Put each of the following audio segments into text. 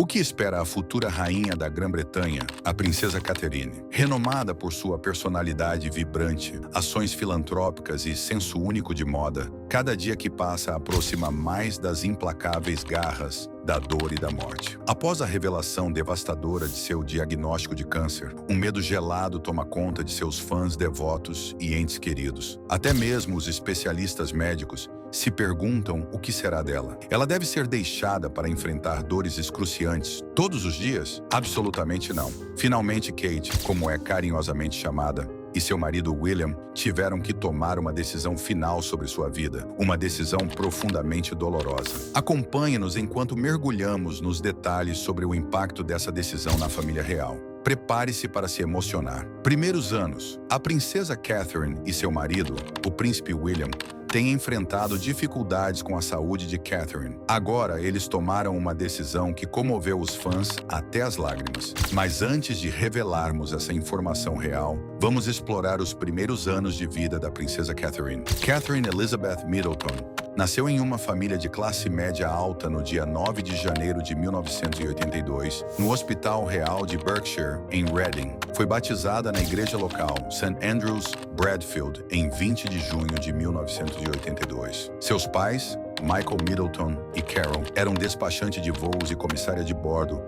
O que espera a futura rainha da Grã-Bretanha, a princesa Catherine? Renomada por sua personalidade vibrante, ações filantrópicas e senso único de moda, cada dia que passa aproxima mais das implacáveis garras da dor e da morte. Após a revelação devastadora de seu diagnóstico de câncer, um medo gelado toma conta de seus fãs devotos e entes queridos. Até mesmo os especialistas médicos se perguntam o que será dela. Ela deve ser deixada para enfrentar dores excruciantes todos os dias? Absolutamente não. Finalmente, Kate, como é carinhosamente chamada, e seu marido William tiveram que tomar uma decisão final sobre sua vida, uma decisão profundamente dolorosa. Acompanhe-nos enquanto mergulhamos nos detalhes sobre o impacto dessa decisão na família real. Prepare-se para se emocionar. Primeiros anos. A princesa Catherine e seu marido, o príncipe William, têm enfrentado dificuldades com a saúde de Catherine. Agora, eles tomaram uma decisão que comoveu os fãs até as lágrimas. Mas antes de revelarmos essa informação real, vamos explorar os primeiros anos de vida da princesa Catherine. Catherine Elizabeth Middleton nasceu em uma família de classe média alta no dia 9 de janeiro de 1982, no Hospital Real de Berkshire, em Reading. Foi batizada na igreja local, St. Andrews, Bradfield, em 20 de junho de 1982. Seus pais, Michael Middleton e Carol, eram despachante de voos e comissária de bordo,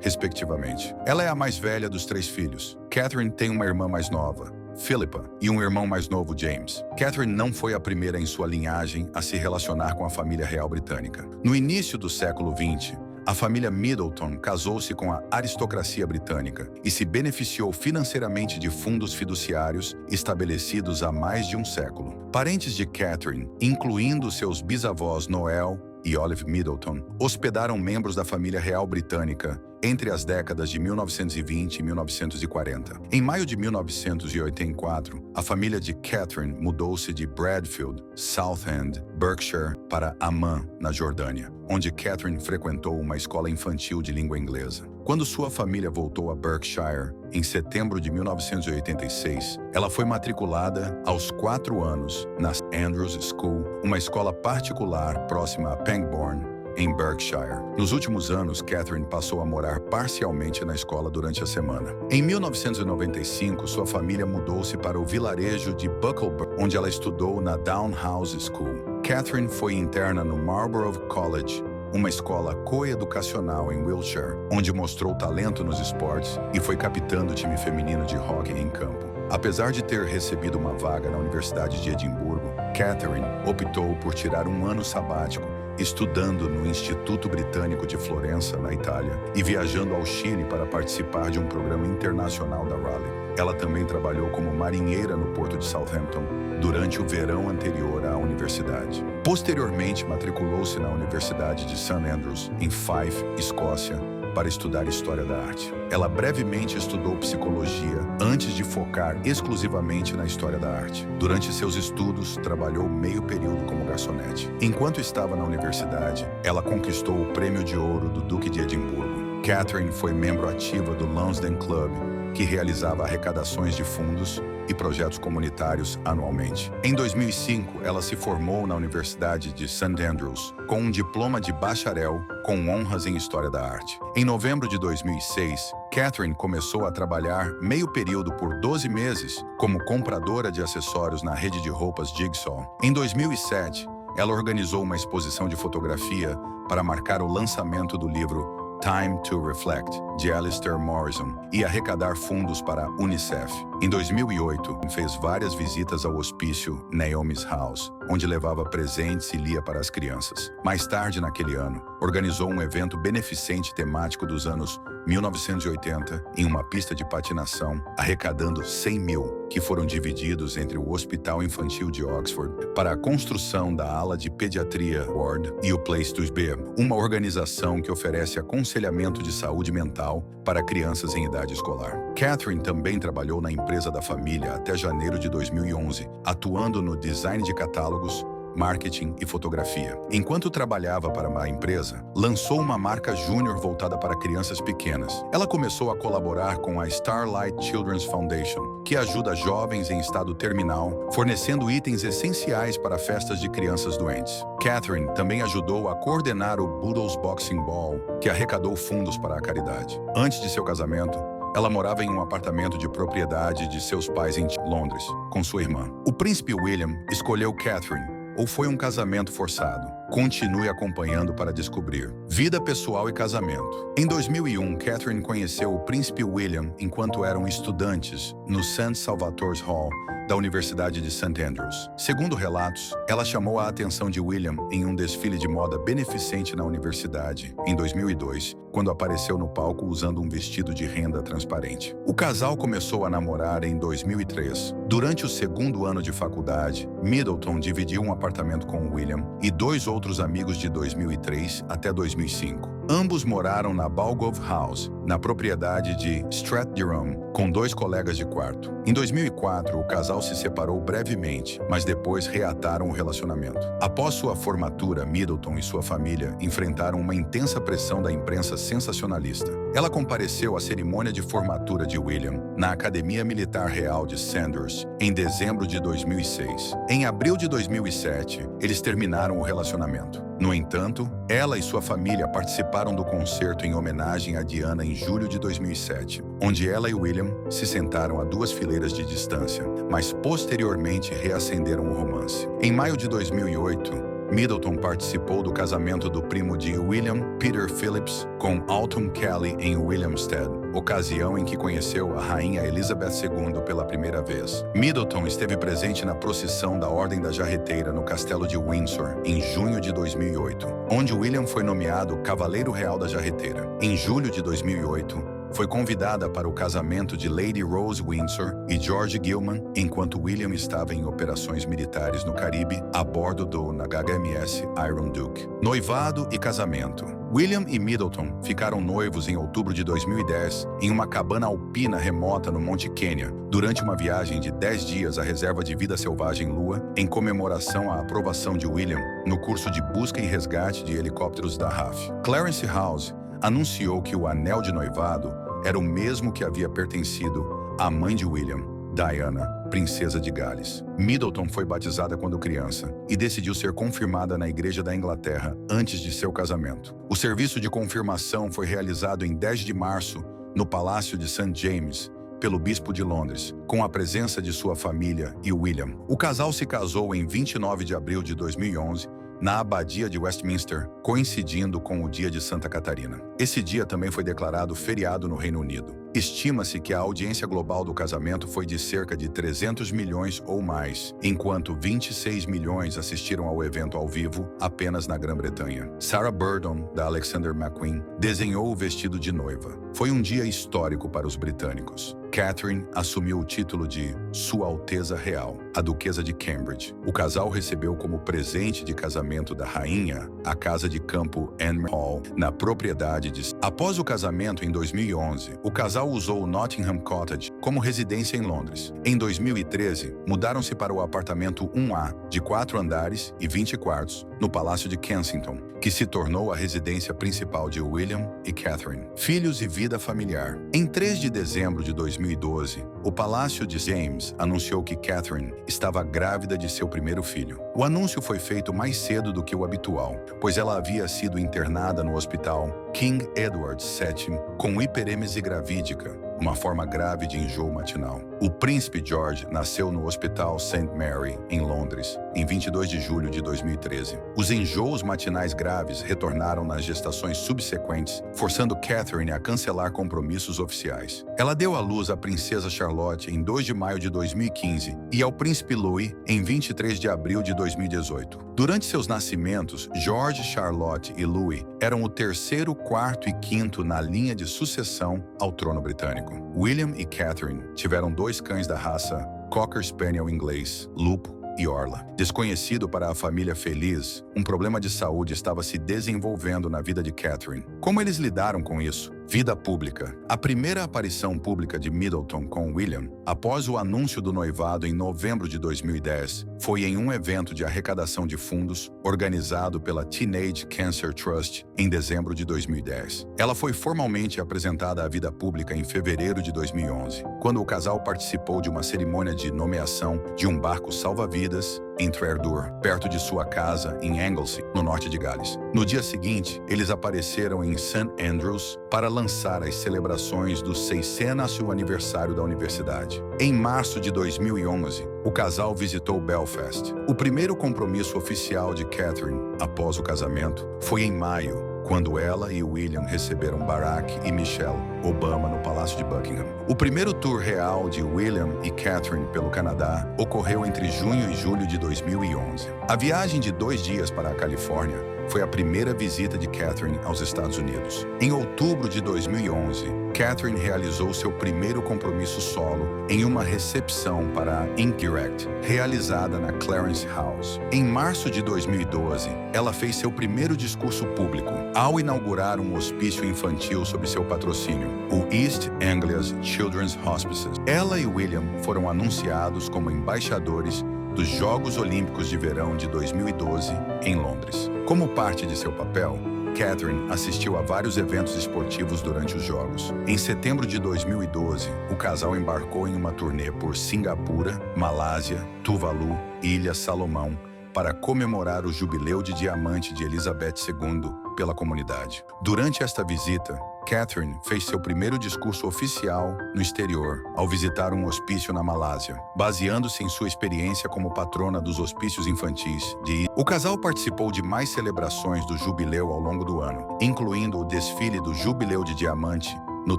respectivamente. Ela é a mais velha dos 3 filhos. Catherine tem uma irmã mais nova, Philippa, e um irmão mais novo, James. Catherine não foi a primeira em sua linhagem a se relacionar com a família real britânica. No início do século XX, a família Middleton casou-se com a aristocracia britânica e se beneficiou financeiramente de fundos fiduciários estabelecidos há mais de um século. Parentes de Catherine, incluindo seus bisavós Noel e Olive Middleton, hospedaram membros da família real britânica entre as décadas de 1920 e 1940. Em maio de 1984, a família de Catherine mudou-se de Bradfield, Southend, Berkshire, para Amman, na Jordânia, onde Catherine frequentou uma escola infantil de língua inglesa. Quando sua família voltou a Berkshire, em setembro de 1986, ela foi matriculada aos 4 anos na St. Andrews School, uma escola particular próxima a Pangbourne, em Berkshire. Nos últimos anos, Catherine passou a morar parcialmente na escola durante a semana. Em 1995, sua família mudou-se para o vilarejo de Bucklebury, onde ela estudou na Downhouse School. Catherine foi interna no Marlborough College, uma escola coeducacional em Wiltshire, onde mostrou talento nos esportes e foi capitã do time feminino de hóquei em campo. Apesar de ter recebido uma vaga na Universidade de Edimburgo, Catherine optou por tirar um ano sabático, estudando no Instituto Britânico de Florença, na Itália, e viajando ao Chile para participar de um programa internacional da Raleigh. Ela também trabalhou como marinheira no porto de Southampton durante o verão anterior à universidade. Posteriormente, matriculou-se na Universidade de St. Andrews, em Fife, Escócia, para estudar História da Arte. Ela brevemente estudou Psicologia antes de focar exclusivamente na História da Arte. Durante seus estudos, trabalhou meio período como garçonete. Enquanto estava na universidade, ela conquistou o Prêmio de Ouro do Duque de Edimburgo. Catherine foi membro ativa do Lonsdale Club, que realizava arrecadações de fundos e projetos comunitários anualmente. Em 2005, ela se formou na Universidade de St. Andrews, com um diploma de bacharel com honras em História da Arte. Em novembro de 2006, Catherine começou a trabalhar meio período por 12 meses como compradora de acessórios na rede de roupas Jigsaw. Em 2007, ela organizou uma exposição de fotografia para marcar o lançamento do livro Time to Reflect, de Alistair Morrison, e arrecadar fundos para a UNICEF. Em 2008, fez várias visitas ao hospício Naomi's House, onde levava presentes e lia para as crianças. Mais tarde naquele ano, organizou um evento beneficente temático dos anos 1980 em uma pista de patinação, arrecadando 100 mil, que foram divididos entre o Hospital Infantil de Oxford para a construção da ala de pediatria Ward e o Place to Be, uma organização que oferece aconselhamento de saúde mental para crianças em idade escolar. Catherine também trabalhou na empresa da família até janeiro de 2011, atuando no design de catálogos, marketing e fotografia. Enquanto trabalhava para uma empresa, lançou uma marca júnior voltada para crianças pequenas. Ela começou a colaborar com a Starlight Children's Foundation, que ajuda jovens em estado terminal, fornecendo itens essenciais para festas de crianças doentes. Catherine também ajudou a coordenar o Boodles Boxing Ball, que arrecadou fundos para a caridade. Antes de seu casamento, ela morava em um apartamento de propriedade de seus pais em Londres, com sua irmã. O príncipe William escolheu Catherine, ou foi um casamento forçado? Continue acompanhando para descobrir. Vida pessoal e casamento. Em 2001, Catherine conheceu o príncipe William enquanto eram estudantes no St. Salvator's Hall da Universidade de St. Andrews. Segundo relatos, ela chamou a atenção de William em um desfile de moda beneficente na universidade, em 2002, quando apareceu no palco usando um vestido de renda transparente. O casal começou a namorar em 2003. Durante o segundo ano de faculdade, Middleton dividiu um apartamento com William e dois outros amigos de 2003 até 2005. Ambos moraram na Balgove House, na propriedade de Strathdrum, com dois colegas de quarto. Em 2004, o casal se separou brevemente, mas depois reataram o relacionamento. Após sua formatura, Middleton e sua família enfrentaram uma intensa pressão da imprensa sensacionalista. Ela compareceu à cerimônia de formatura de William na Academia Militar Real de Sandhurst em dezembro de 2006. Em abril de 2007, eles terminaram o relacionamento. No entanto, ela e sua família participaram do concerto em homenagem a Diana em julho de 2007, onde ela e William se sentaram a duas fileiras de distância, mas posteriormente reacenderam o romance. Em maio de 2008, Middleton participou do casamento do primo de William, Peter Phillips, com Autumn Kelly em Williamstead, ocasião em que conheceu a rainha Elizabeth II pela primeira vez. Middleton esteve presente na procissão da Ordem da Jarreteira no Castelo de Windsor, em junho de 2008, onde William foi nomeado Cavaleiro Real da Jarreteira. Em julho de 2008, foi convidada para o casamento de Lady Rose Windsor e George Gilman, enquanto William estava em operações militares no Caribe, a bordo do HMS Iron Duke. Noivado e casamento. William e Middleton ficaram noivos em outubro de 2010 em uma cabana alpina remota no Monte Kenya, durante uma viagem de 10 dias à reserva de vida selvagem Lua, em comemoração à aprovação de William no curso de busca e resgate de helicópteros da RAF. Clarence House anunciou que o anel de noivado era o mesmo que havia pertencido à mãe de William, Diana, princesa de Gales. Middleton foi batizada quando criança e decidiu ser confirmada na Igreja da Inglaterra antes de seu casamento. O serviço de confirmação foi realizado em 10 de março no Palácio de St. James, pelo bispo de Londres, com a presença de sua família e William. O casal se casou em 29 de abril de 2011, na Abadia de Westminster, coincidindo com o Dia de Santa Catarina. Esse dia também foi declarado feriado no Reino Unido. Estima-se que a audiência global do casamento foi de cerca de 300 milhões ou mais, enquanto 26 milhões assistiram ao evento ao vivo apenas na Grã-Bretanha. Sarah Burdon, da Alexander McQueen, desenhou o vestido de noiva. Foi um dia histórico para os britânicos. Catherine assumiu o título de Sua Alteza Real, a Duquesa de Cambridge. O casal recebeu como presente de casamento da rainha a casa de campo Anne Hall, na propriedade de... Após o casamento em 2011, o casal usou o Nottingham Cottage como residência em Londres. Em 2013, mudaram-se para o apartamento 1A, de 4 andares e 20 quartos, no Palácio de Kensington, que se tornou a residência principal de William e Catherine. Filhos e vida familiar. Em 3 de dezembro de 2012, o Palácio de James anunciou que Catherine estava grávida de seu primeiro filho. O anúncio foi feito mais cedo do que o habitual, pois ela havia sido internada no hospital King Edward VII com hiperêmese gravídica, uma forma grave de enjoo matinal. O príncipe George nasceu no Hospital St. Mary, em Londres, em 22 de julho de 2013. Os enjoos matinais graves retornaram nas gestações subsequentes, forçando Catherine a cancelar compromissos oficiais. Ela deu à luz à princesa Charlotte em 2 de maio de 2015 e ao príncipe Louis em 23 de abril de 2018. Durante seus nascimentos, George, Charlotte e Louis eram o terceiro, quarto e quinto na linha de sucessão ao trono britânico. William e Catherine tiveram 2 cães da raça Cocker Spaniel inglês, Lupo e Orla. Desconhecido para a família feliz, um problema de saúde estava se desenvolvendo na vida de Catherine. Como eles lidaram com isso? Vida pública. A primeira aparição pública de Middleton com William, após o anúncio do noivado em novembro de 2010, foi em um evento de arrecadação de fundos organizado pela Teenage Cancer Trust em dezembro de 2010. Ela foi formalmente apresentada à vida pública em fevereiro de 2011, quando o casal participou de uma cerimônia de nomeação de um barco salva-vidas em Trerdur, perto de sua casa em Anglesey, no norte de Gales. No dia seguinte, eles apareceram em St. Andrews para lançar as celebrações do 600º aniversário da universidade. Em março de 2011, o casal visitou Belfast. O primeiro compromisso oficial de Catherine após o casamento foi em maio, quando ela e William receberam Barack e Michelle Obama no Palácio de Buckingham. O primeiro tour real de William e Catherine pelo Canadá ocorreu entre junho e julho de 2011. A viagem de 2 dias para a Califórnia foi a primeira visita de Catherine aos Estados Unidos. Em outubro de 2011, Catherine realizou seu primeiro compromisso solo em uma recepção para a Ink Direct, realizada na Clarence House. Em março de 2012, ela fez seu primeiro discurso público ao inaugurar um hospício infantil sob seu patrocínio, o East Anglia's Children's Hospices. Ela e William foram anunciados como embaixadores dos Jogos Olímpicos de Verão de 2012 em Londres. Como parte de seu papel, Catherine assistiu a vários eventos esportivos durante os Jogos. Em setembro de 2012, o casal embarcou em uma turnê por Singapura, Malásia, Tuvalu e Ilha Salomão para comemorar o Jubileu de Diamante de Elizabeth II pela comunidade. Durante esta visita, Catherine fez seu primeiro discurso oficial no exterior ao visitar um hospício na Malásia, baseando-se em sua experiência como patrona dos hospícios infantis de... O casal participou de mais celebrações do Jubileu ao longo do ano, incluindo o desfile do Jubileu de Diamante no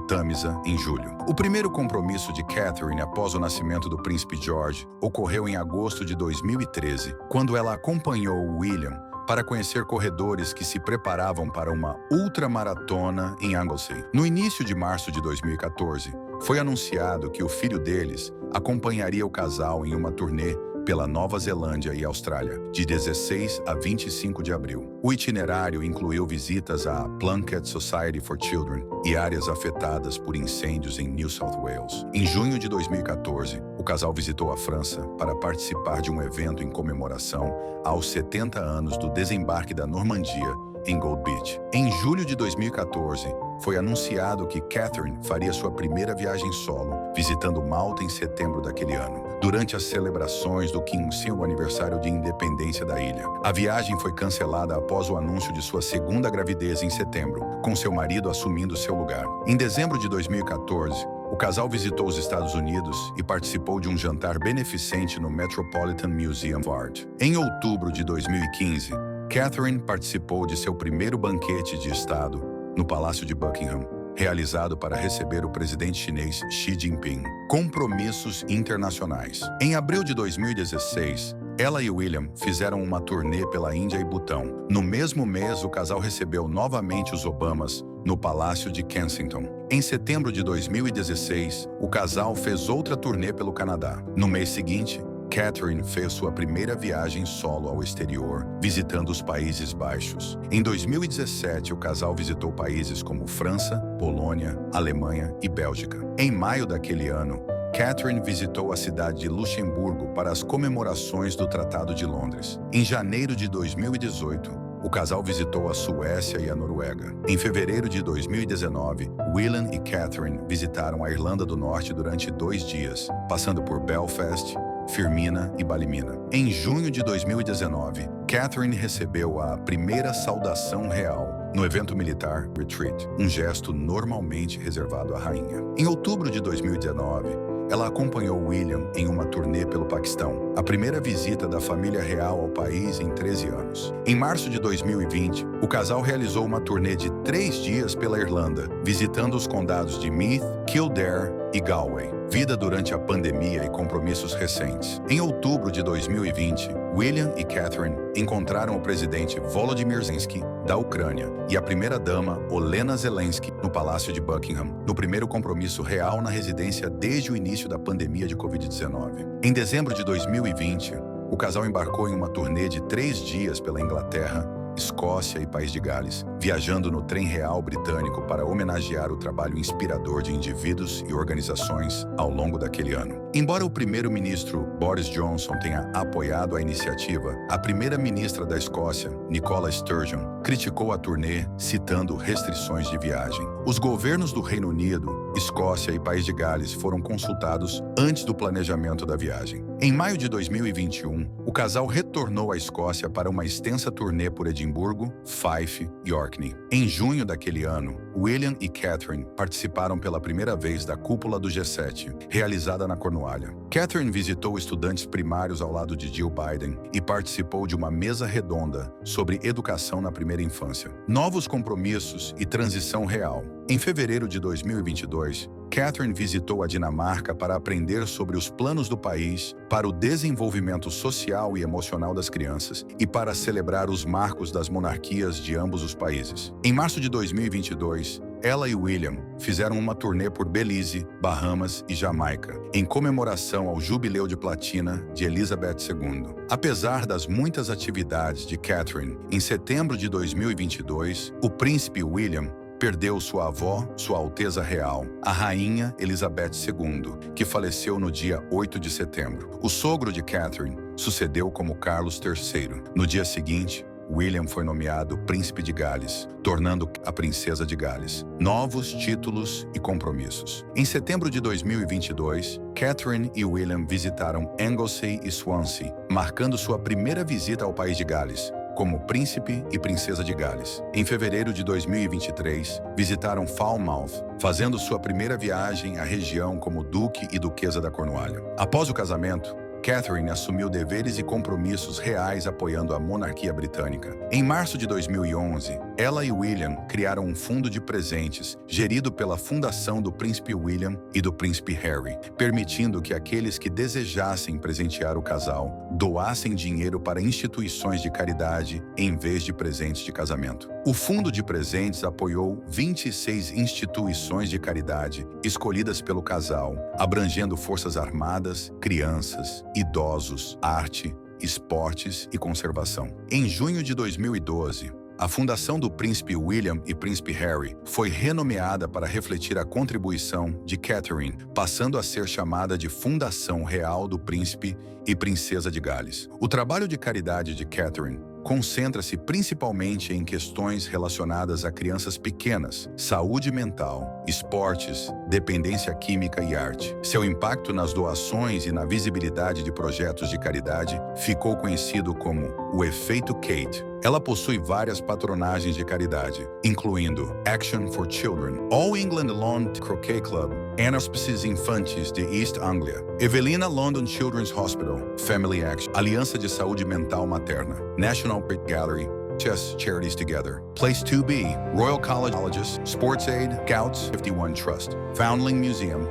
Tamisa, em julho. O primeiro compromisso de Catherine após o nascimento do príncipe George ocorreu em agosto de 2013, quando ela acompanhou William para conhecer corredores que se preparavam para uma ultramaratona em Anglesey. No início de março de 2014, foi anunciado que o filho deles acompanharia o casal em uma turnê pela Nova Zelândia e Austrália, de 16 a 25 de abril. O itinerário incluiu visitas à Plunkett Society for Children e áreas afetadas por incêndios em New South Wales. Em junho de 2014, o casal visitou a França para participar de um evento em comemoração aos 70 anos do desembarque da Normandia em Gold Beach. Em julho de 2014, foi anunciado que Catherine faria sua primeira viagem solo, visitando Malta em setembro daquele ano, durante as celebrações do 15º aniversário de independência da ilha. A viagem foi cancelada após o anúncio de sua segunda gravidez em setembro, com seu marido assumindo seu lugar. Em dezembro de 2014, o casal visitou os Estados Unidos e participou de um jantar beneficente no Metropolitan Museum of Art. Em outubro de 2015, Catherine participou de seu primeiro banquete de Estado no Palácio de Buckingham, realizado para receber o presidente chinês Xi Jinping. Compromissos internacionais. Em abril de 2016, ela e William fizeram uma turnê pela Índia e Butão. No mesmo mês, o casal recebeu novamente os Obamas no Palácio de Kensington. Em setembro de 2016, o casal fez outra turnê pelo Canadá. No mês seguinte, Catherine fez sua primeira viagem solo ao exterior, visitando os Países Baixos. Em 2017, o casal visitou países como França, Polônia, Alemanha e Bélgica. Em maio daquele ano, Catherine visitou a cidade de Luxemburgo para as comemorações do Tratado de Londres. Em janeiro de 2018, o casal visitou a Suécia e a Noruega. Em fevereiro de 2019, William e Catherine visitaram a Irlanda do Norte durante 2 dias, passando por Belfast, Firmina e Ballymena. Em junho de 2019, Catherine recebeu a primeira saudação real no evento militar Retreat, um gesto normalmente reservado à rainha. Em outubro de 2019, ela acompanhou William em uma turnê pelo Paquistão, a primeira visita da família real ao país em 13 anos. Em março de 2020, o casal realizou uma turnê de 3 dias pela Irlanda, visitando os condados de Meath, Kildare e Galway. Vida durante a pandemia e compromissos recentes. Em outubro de 2020, William e Catherine encontraram o presidente Volodymyr Zelensky da Ucrânia e a primeira-dama Olena Zelensky no Palácio de Buckingham, no primeiro compromisso real na residência desde o início da pandemia de Covid-19. Em dezembro de 2020, o casal embarcou em uma turnê de 3 dias pela Inglaterra, Escócia e País de Gales, viajando no trem real britânico para homenagear o trabalho inspirador de indivíduos e organizações ao longo daquele ano. Embora o primeiro-ministro Boris Johnson tenha apoiado a iniciativa, a primeira-ministra da Escócia, Nicola Sturgeon, criticou a turnê, citando restrições de viagem. Os governos do Reino Unido, Escócia e País de Gales foram consultados antes do planejamento da viagem. Em maio de 2021, o casal retornou à Escócia para uma extensa turnê por Edimburgo, Fife e Orkney. Em junho daquele ano, William e Catherine participaram pela primeira vez da cúpula do G7, realizada na Cornualha. Catherine visitou estudantes primários ao lado de Jill Biden e participou de uma mesa redonda sobre educação na primeira infância, novos compromissos e transição real. Em fevereiro de 2022, Catherine visitou a Dinamarca para aprender sobre os planos do país para o desenvolvimento social e emocional das crianças e para celebrar os marcos das monarquias de ambos os países. Em março de 2022, ela e William fizeram uma turnê por Belize, Bahamas e Jamaica, em comemoração ao Jubileu de Platina de Elizabeth II. Apesar das muitas atividades de Catherine, em setembro de 2022, o príncipe William perdeu sua avó, Sua Alteza Real, a Rainha Elizabeth II, que faleceu no dia 8 de setembro. O sogro de Catherine sucedeu como Carlos III. No dia seguinte, William foi nomeado Príncipe de Gales, tornando a Princesa de Gales. Novos títulos e compromissos. Em setembro de 2022, Catherine e William visitaram Anglesey e Swansea, marcando sua primeira visita ao País de Gales, como Príncipe e Princesa de Gales. Em fevereiro de 2023, visitaram Falmouth, fazendo sua primeira viagem à região como Duque e Duquesa da Cornualha. Após o casamento, Catherine assumiu deveres e compromissos reais apoiando a monarquia britânica. Em março de 2011, ela e William criaram um fundo de presentes gerido pela Fundação do Príncipe William e do Príncipe Harry, permitindo que aqueles que desejassem presentear o casal doassem dinheiro para instituições de caridade em vez de presentes de casamento. O fundo de presentes apoiou 26 instituições de caridade escolhidas pelo casal, abrangendo forças armadas, crianças, idosos, arte, esportes e conservação. Em junho de 2012, a Fundação do Príncipe William e Príncipe Harry foi renomeada para refletir a contribuição de Catherine, passando a ser chamada de Fundação Real do Príncipe e Princesa de Gales. O trabalho de caridade de Catherine concentra-se principalmente em questões relacionadas a crianças pequenas, saúde mental, esportes, dependência química e arte. Seu impacto nas doações e na visibilidade de projetos de caridade ficou conhecido como o Efeito Kate. Ela possui várias patronagens de caridade, incluindo Action for Children, All England Lawn Croquet Club, Hospices Infantis de East Anglia, Evelina London Children's Hospital, Family Action, Aliança de Saúde Mental Materna, National Pit Gallery, Chess Charities Together, Place 2B, Royal Colleges, Sports Aid, Scouts 51 Trust, Foundling Museum,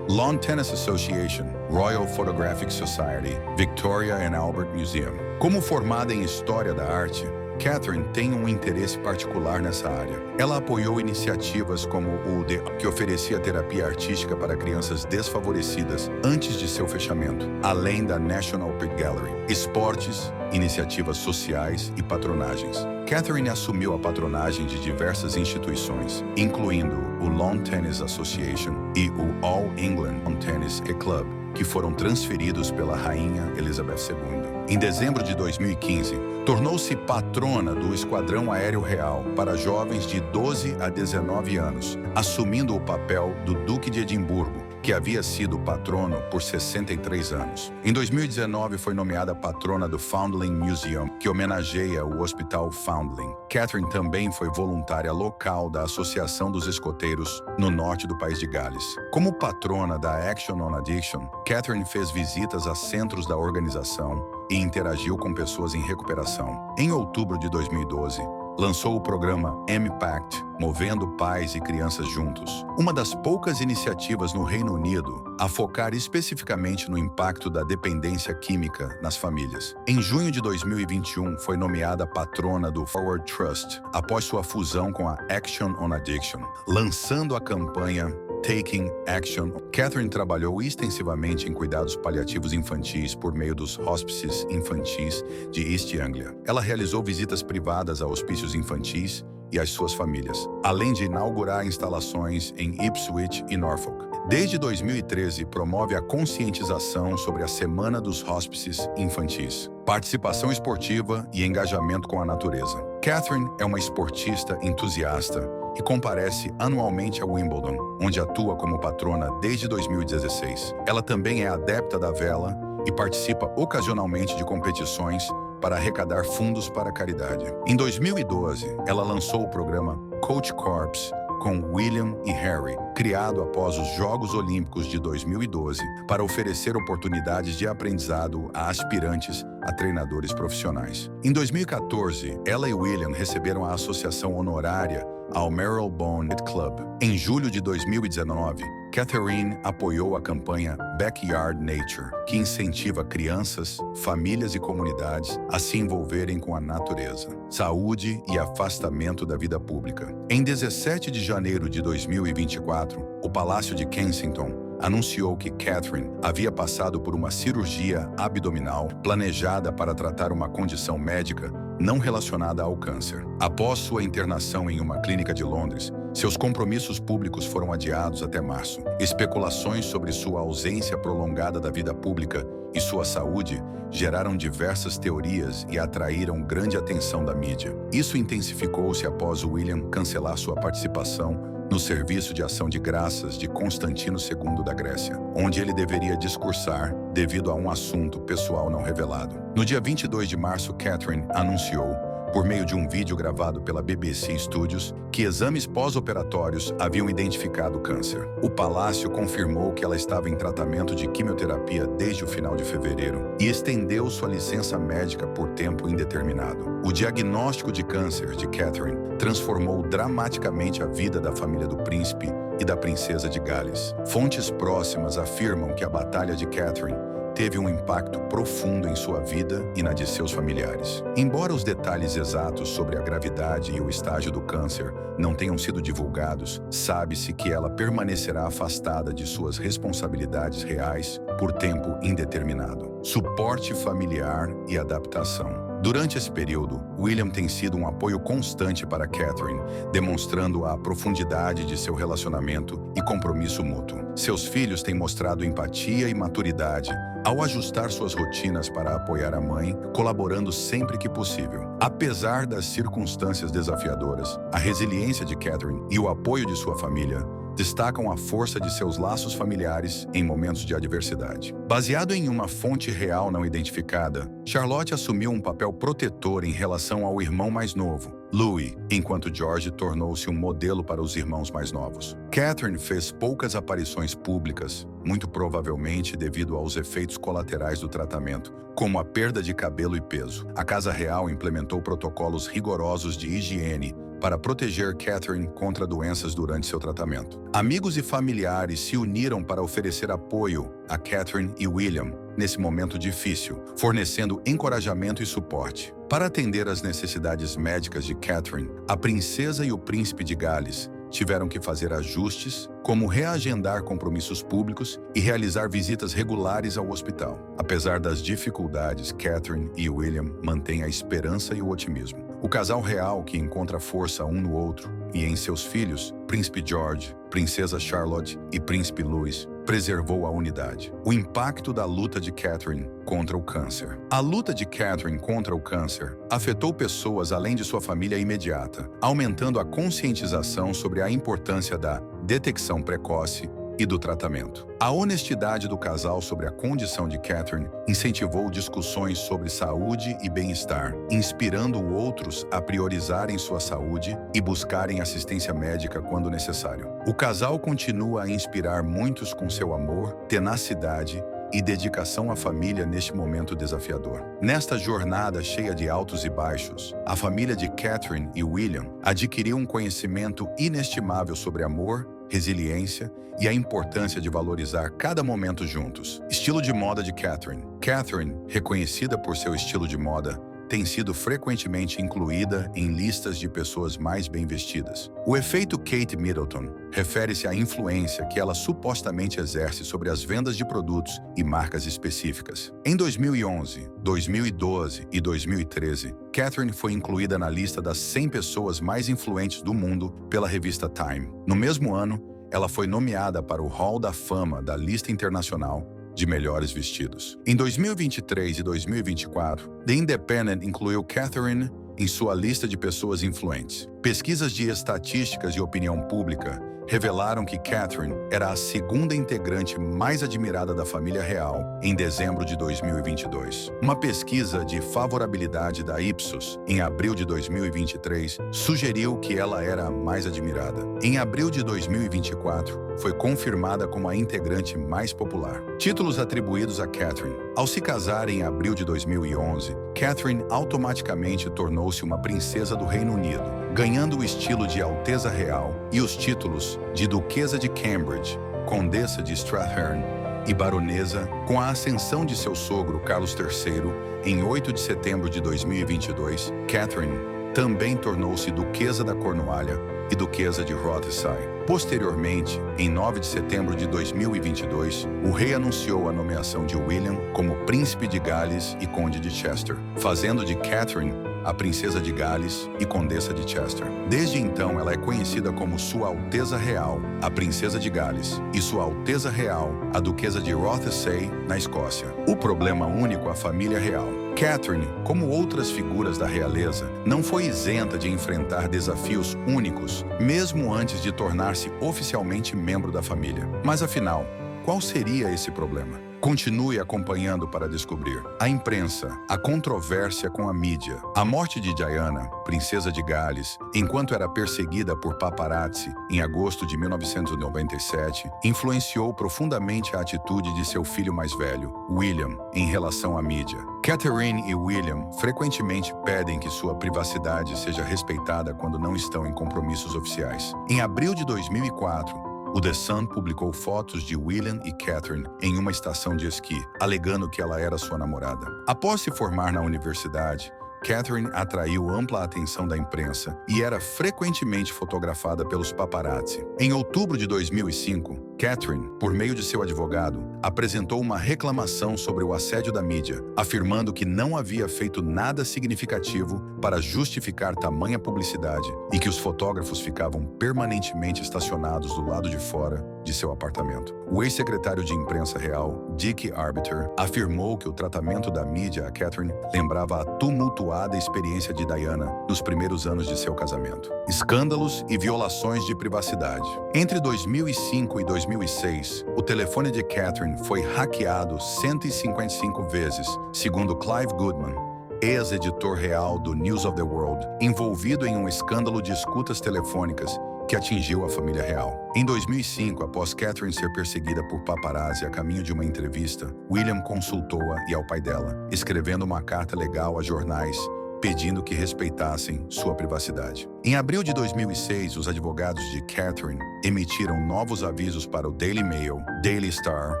Lawn Tennis Association, Royal Photographic Society, Victoria and Albert Museum. Como formada em História da Arte, Catherine tem um interesse particular nessa área. Ela apoiou iniciativas como o The, que oferecia terapia artística para crianças desfavorecidas antes de seu fechamento, além da National Pit Gallery, esportes, iniciativas sociais e patronagens. Catherine assumiu a patronagem de diversas instituições, incluindo o Lawn Tennis Association e o All England Lawn Tennis Club, que foram transferidos pela Rainha Elizabeth II. Em dezembro de 2015, tornou-se patrona do Esquadrão Aéreo Real para jovens de 12 a 19 anos, assumindo o papel do Duque de Edimburgo, que havia sido patrono por 63 anos. Em 2019, foi nomeada patrona do Foundling Museum, que homenageia o Hospital Foundling. Catherine também foi voluntária local da Associação dos Escoteiros no norte do País de Gales. Como patrona da Action on Addiction, Catherine fez visitas a centros da organização e interagiu com pessoas em recuperação. Em outubro de 2012, lançou o programa M-Pact, Movendo Pais e Crianças Juntos, uma das poucas iniciativas no Reino Unido a focar especificamente no impacto da dependência química nas famílias. Em junho de 2021, foi nomeada patrona do Forward Trust, após sua fusão com a Action on Addiction, lançando a campanha Taking Action. Catherine trabalhou extensivamente em cuidados paliativos infantis por meio dos hospices infantis de East Anglia. Ela realizou visitas privadas a hospícios infantis e às suas famílias, além de inaugurar instalações em Ipswich e Norfolk. Desde 2013, promove a conscientização sobre a Semana dos Hospices Infantis, participação esportiva e engajamento com a natureza. Catherine é uma esportista entusiasta e comparece anualmente a Wimbledon, onde atua como patrona desde 2016. Ela também é adepta da vela e participa ocasionalmente de competições para arrecadar fundos para a caridade. Em 2012, ela lançou o programa Coach Corps com William e Harry, criado após os Jogos Olímpicos de 2012 para oferecer oportunidades de aprendizado a aspirantes a treinadores profissionais. Em 2014, ela e William receberam a associação honorária ao Marylebone Club. Em julho de 2019, Catherine apoiou a campanha Backyard Nature, que incentiva crianças, famílias e comunidades a se envolverem com a natureza, saúde e afastamento da vida pública. Em 17 de janeiro de 2024, o Palácio de Kensington anunciou que Catherine havia passado por uma cirurgia abdominal planejada para tratar uma condição médica não relacionada ao câncer. Após sua internação em uma clínica de Londres, seus compromissos públicos foram adiados até março. Especulações sobre sua ausência prolongada da vida pública e sua saúde geraram diversas teorias e atraíram grande atenção da mídia. Isso intensificou-se após William cancelar sua participação no Serviço de Ação de Graças de Constantino II da Grécia, onde ele deveria discursar devido a um assunto pessoal não revelado. No dia 22 de março, Catherine anunciou, por meio de um vídeo gravado pela BBC Studios, que exames pós-operatórios haviam identificado câncer. O palácio confirmou que ela estava em tratamento de quimioterapia desde o final de fevereiro e estendeu sua licença médica por tempo indeterminado. O diagnóstico de câncer de Catherine transformou dramaticamente a vida da família do príncipe e da princesa de Gales. Fontes próximas afirmam que a batalha de Catherine teve um impacto profundo em sua vida e na de seus familiares. Embora os detalhes exatos sobre a gravidade e o estágio do câncer não tenham sido divulgados, sabe-se que ela permanecerá afastada de suas responsabilidades reais por tempo indeterminado. Suporte familiar e adaptação. Durante esse período, William tem sido um apoio constante para Catherine, demonstrando a profundidade de seu relacionamento e compromisso mútuo. Seus filhos têm mostrado empatia e maturidade ao ajustar suas rotinas para apoiar a mãe, colaborando sempre que possível. Apesar das circunstâncias desafiadoras, a resiliência de Catherine e o apoio de sua família destacam a força de seus laços familiares em momentos de adversidade. Baseado em uma fonte real não identificada, Charlotte assumiu um papel protetor em relação ao irmão mais novo, Louis, enquanto George tornou-se um modelo para os irmãos mais novos. Catherine fez poucas aparições públicas, muito provavelmente devido aos efeitos colaterais do tratamento, como a perda de cabelo e peso. A Casa Real implementou protocolos rigorosos de higiene para proteger Catherine contra doenças durante seu tratamento. Amigos e familiares se uniram para oferecer apoio a Catherine e William nesse momento difícil, fornecendo encorajamento e suporte. Para atender às necessidades médicas de Catherine, a princesa e o príncipe de Gales tiveram que fazer ajustes, como reagendar compromissos públicos e realizar visitas regulares ao hospital. Apesar das dificuldades, Catherine e William mantêm a esperança e o otimismo. O casal real que encontra força um no outro e em seus filhos, Príncipe George, Princesa Charlotte e Príncipe Louis, preservou a unidade. O impacto da luta de Catherine contra o câncer. A luta de Catherine contra o câncer afetou pessoas além de sua família imediata, aumentando a conscientização sobre a importância da detecção precoce e do tratamento. A honestidade do casal sobre a condição de Catherine incentivou discussões sobre saúde e bem-estar, inspirando outros a priorizarem sua saúde e buscarem assistência médica quando necessário. O casal continua a inspirar muitos com seu amor, tenacidade e dedicação à família neste momento desafiador. Nesta jornada cheia de altos e baixos, a família de Catherine e William adquiriu um conhecimento inestimável sobre amor, resiliência e a importância de valorizar cada momento juntos. Estilo de moda de Catherine. Catherine, reconhecida por seu estilo de moda, tem sido frequentemente incluída em listas de pessoas mais bem vestidas. O efeito Kate Middleton refere-se à influência que ela supostamente exerce sobre as vendas de produtos e marcas específicas. Em 2011, 2012 e 2013, Catherine foi incluída na lista das 100 pessoas mais influentes do mundo pela revista Time. No mesmo ano, ela foi nomeada para o Hall da Fama da lista internacional de melhores vestidos. Em 2023 e 2024, The Independent incluiu Catherine em sua lista de pessoas influentes. Pesquisas de estatísticas e opinião pública revelaram que Catherine era a segunda integrante mais admirada da família real em dezembro de 2022. Uma pesquisa de favorabilidade da Ipsos, em abril de 2023, sugeriu que ela era a mais admirada. Em abril de 2024, foi confirmada como a integrante mais popular. Títulos atribuídos a Catherine. Ao se casar em abril de 2011, Catherine automaticamente tornou-se uma princesa do Reino Unido, ganhando o estilo de Alteza Real e os títulos de Duquesa de Cambridge, Condessa de Strathearn e Baronesa, com a ascensão de seu sogro Carlos III em 8 de setembro de 2022. Catherine também tornou-se Duquesa da Cornualha e Duquesa de Rothesay. Posteriormente, em 9 de setembro de 2022, o rei anunciou a nomeação de William como Príncipe de Gales e Conde de Chester, fazendo de Catherine a Princesa de Gales e Condessa de Chester. Desde então, ela é conhecida como Sua Alteza Real, a Princesa de Gales, e Sua Alteza Real, a Duquesa de Rothesay, na Escócia. O problema único à família real. Catherine, como outras figuras da realeza, não foi isenta de enfrentar desafios únicos, mesmo antes de tornar-se oficialmente membro da família. Mas afinal, qual seria esse problema? Continue acompanhando para descobrir. A imprensa, a controvérsia com a mídia, a morte de Diana, princesa de Gales, enquanto era perseguida por paparazzi em agosto de 1997, influenciou profundamente a atitude de seu filho mais velho, William, em relação à mídia. Catherine e William frequentemente pedem que sua privacidade seja respeitada quando não estão em compromissos oficiais. Em abril de 2004, o The Sun publicou fotos de William e Catherine em uma estação de esqui, alegando que ela era sua namorada. Após se formar na universidade, Catherine atraiu ampla atenção da imprensa e era frequentemente fotografada pelos paparazzi. Em outubro de 2005, Catherine, por meio de seu advogado, apresentou uma reclamação sobre o assédio da mídia, afirmando que não havia feito nada significativo para justificar tamanha publicidade e que os fotógrafos ficavam permanentemente estacionados do lado de fora de seu apartamento. O ex-secretário de imprensa real, Dick Arbiter, afirmou que o tratamento da mídia a Catherine lembrava a tumultuada experiência de Diana nos primeiros anos de seu casamento. Escândalos e violações de privacidade. Entre 2005 e 2006, o telefone de Catherine foi hackeado 155 vezes, segundo Clive Goodman, ex-editor real do News of the World, envolvido em um escândalo de escutas telefônicas que atingiu a família real. Em 2005, após Catherine ser perseguida por paparazzi a caminho de uma entrevista, William consultou-a e ao pai dela, escrevendo uma carta legal a jornais pedindo que respeitassem sua privacidade. Em abril de 2006, os advogados de Catherine emitiram novos avisos para o Daily Mail, Daily Star,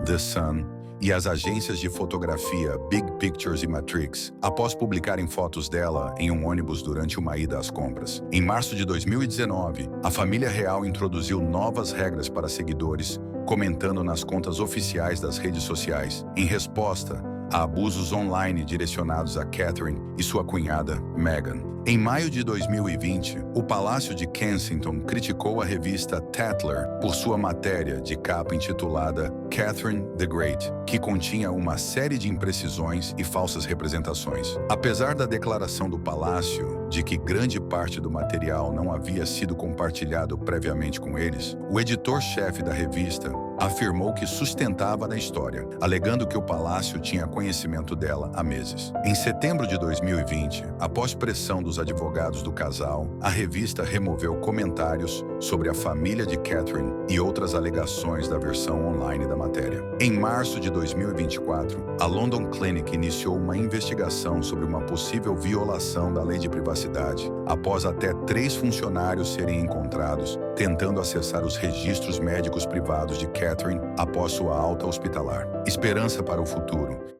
The Sun e as agências de fotografia Big Pictures e Matrix, após publicarem fotos dela em um ônibus durante uma ida às compras. Em março de 2019, a família real introduziu novas regras para seguidores, comentando nas contas oficiais das redes sociais, em resposta a abusos online direcionados a Catherine e sua cunhada, Meghan. Em maio de 2020, o Palácio de Kensington criticou a revista Tatler por sua matéria de capa intitulada Catherine the Great, que continha uma série de imprecisões e falsas representações. Apesar da declaração do Palácio de que grande parte do material não havia sido compartilhado previamente com eles, o editor-chefe da revista afirmou que sustentava na história, alegando que o Palácio tinha conhecimento dela há meses. Em setembro de 2020, após pressão dos advogados do casal, a revista removeu comentários sobre a família de Catherine e outras alegações da versão online da matéria. Em março de 2024, a London Clinic iniciou uma investigação sobre uma possível violação da lei de privacidade, após até 3 funcionários serem encontrados tentando acessar os registros médicos privados de Catherine após sua alta hospitalar. Esperança para o futuro.